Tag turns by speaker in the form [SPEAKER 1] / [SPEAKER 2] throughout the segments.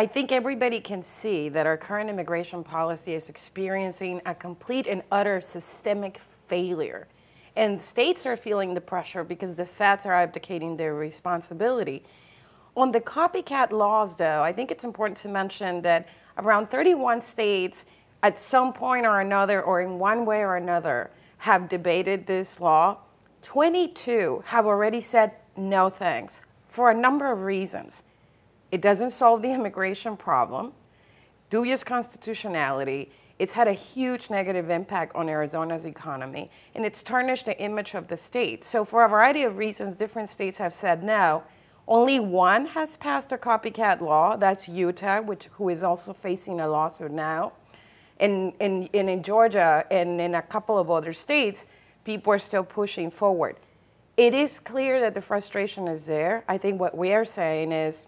[SPEAKER 1] I think everybody can see that our current immigration policy is experiencing a complete and utter systemic failure. And states are feeling the pressure because the feds are abdicating their responsibility. On the copycat laws, though, I think it's important to mention that around 31 states at some point or another, or in one way or another, have debated this law. 22 have already said no thanks for a number of reasons. It doesn't solve the immigration problem, dubious constitutionality, it's had a huge negative impact on Arizona's economy, and it's tarnished the image of the state. So for a variety of reasons, different states have said no. Only one has passed a copycat law, that's Utah, who is also facing a lawsuit now. And in Georgia and in a couple of other states, people are still pushing forward. It is clear that the frustration is there. I think what we are saying is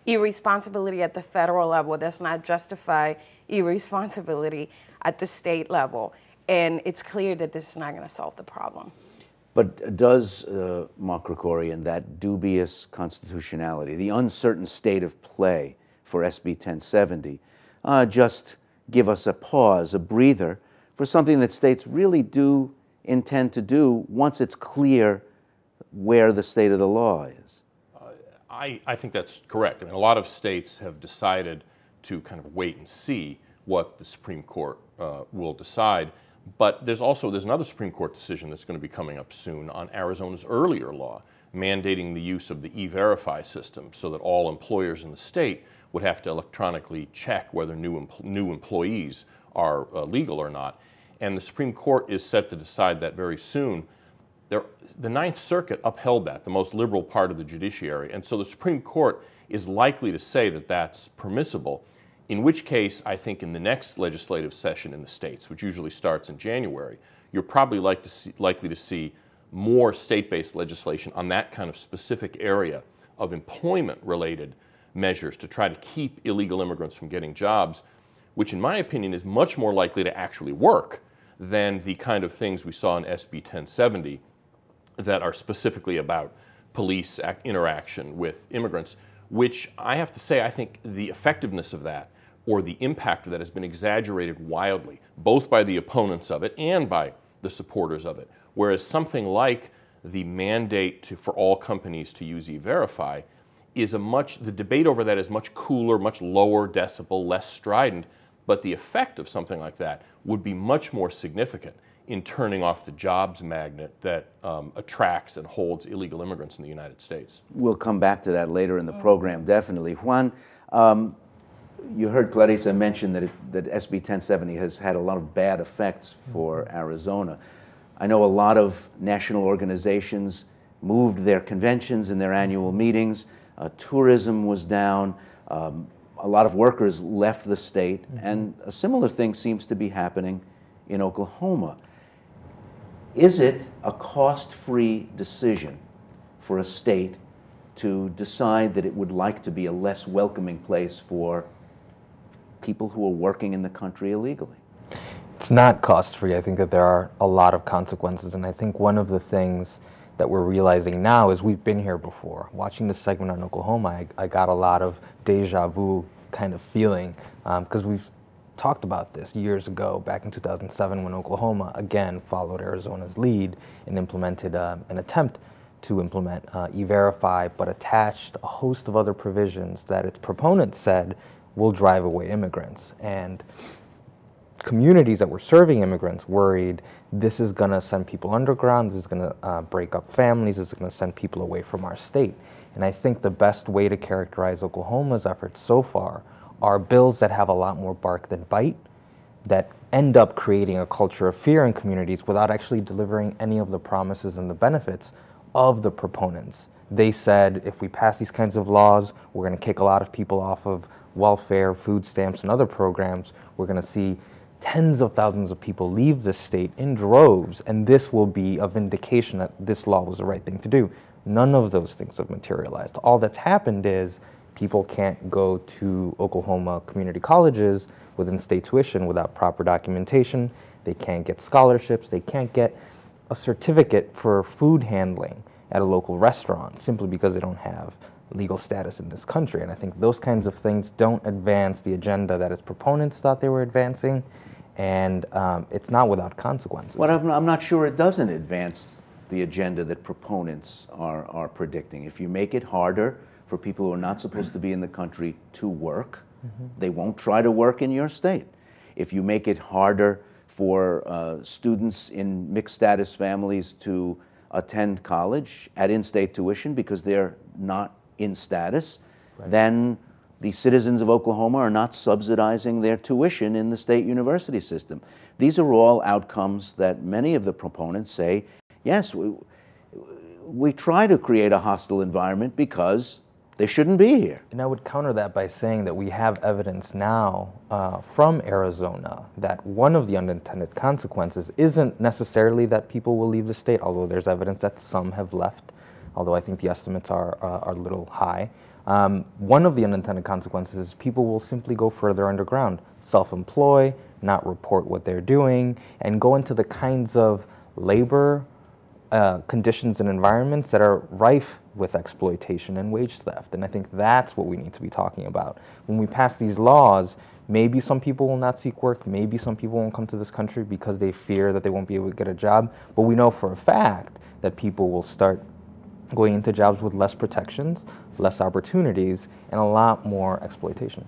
[SPEAKER 1] irresponsibility at the federal level does not justify irresponsibility at the state level. And it's clear that this is not going to solve the problem.
[SPEAKER 2] But does, Mark Krikorian, that dubious constitutionality, the uncertain state of play for SB 1070, just give us a pause, a breather, for something that states really do intend to do once it's clear where the state of the law is?
[SPEAKER 3] I think that's correct. I mean, a lot of states have decided to kind of wait and see what the Supreme Court will decide. But there's another Supreme Court decision that's going to be coming up soon on Arizona's earlier law, mandating the use of the E-Verify system so that all employers in the state would have to electronically check whether new employees are legal or not. And the Supreme Court is set to decide that very soon. The Ninth Circuit upheld that, the most liberal part of the judiciary, and so the Supreme Court is likely to say that that's permissible, in which case I think in the next legislative session in the states, which usually starts in January, you're probably likely to see more state-based legislation on that kind of specific area of employment-related measures to try to keep illegal immigrants from getting jobs, which in my opinion is much more likely to actually work than the kind of things we saw in SB 1070 that are specifically about police interaction with immigrants, which I have to say I think the effectiveness of that or the impact of that has been exaggerated wildly, both by the opponents of it and by the supporters of it. Whereas something like the mandate for all companies to use E-Verify is the debate over that is much cooler, much lower decibel, less strident, but the effect of something like that would be much more significant in turning off the jobs magnet that attracts and holds illegal immigrants in the United States.
[SPEAKER 2] We'll come back to that later in the program, definitely. Juan, you heard Clarissa mention that SB 1070 has had a lot of bad effects for Arizona. I know a lot of national organizations moved their conventions and their annual meetings. Tourism was down. A lot of workers left the state, and a similar thing seems to be happening in Oklahoma. Is it a cost-free decision for a state to decide that it would like to be a less welcoming place for people who are working in the country illegally?
[SPEAKER 4] It's not cost-free. I think that there are a lot of consequences, and I think one of the things that we're realizing now is we've been here before. Watching this segment on Oklahoma, I got a lot of deja vu kind of feeling because we've talked about this years ago, back in 2007, when Oklahoma again followed Arizona's lead and implemented an attempt to implement E-Verify, but attached a host of other provisions that its proponents said will drive away immigrants. And communities that were serving immigrants worried this is going to send people underground, this is going to break up families, this is going to send people away from our state. And I think the best way to characterize Oklahoma's efforts so far are bills that have a lot more bark than bite, that end up creating a culture of fear in communities without actually delivering any of the promises and the benefits of the proponents. They said if we pass these kinds of laws, we're going to kick a lot of people off of welfare, food stamps, and other programs. We're going to see tens of thousands of people leave the state in droves, and this will be a vindication that this law was the right thing to do. None of those things have materialized. All that's happened is people can't go to Oklahoma community colleges with in-state tuition without proper documentation. They can't get scholarships. They can't get a certificate for food handling at a local restaurant simply because they don't have legal status in this country. And I think those kinds of things don't advance the agenda that its proponents thought they were advancing, and it's not without consequences.
[SPEAKER 2] Well, I'm not sure it doesn't advance the agenda that proponents are predicting. If you make it harder for people who are not supposed to be in the country to work, they won't try to work in your state. If you make it harder for students in mixed status families to attend college at in-state tuition because they're not in status, then the citizens of Oklahoma are not subsidizing their tuition in the state university system. These are all outcomes that many of the proponents say, yes, we try to create a hostile environment because they shouldn't be here.
[SPEAKER 4] And I would counter that by saying that we have evidence now from Arizona that one of the unintended consequences isn't necessarily that people will leave the state, although there's evidence that some have left, although I think the estimates are a little high. One of the unintended consequences is people will simply go further underground, self-employ, not report what they're doing, and go into the kinds of labor conditions and environments that are rife with exploitation and wage theft. And I think that's what we need to be talking about. When we pass these laws, maybe some people will not seek work, maybe some people won't come to this country because they fear that they won't be able to get a job, but we know for a fact that people will start going into jobs with less protections, less opportunities, and a lot more exploitation.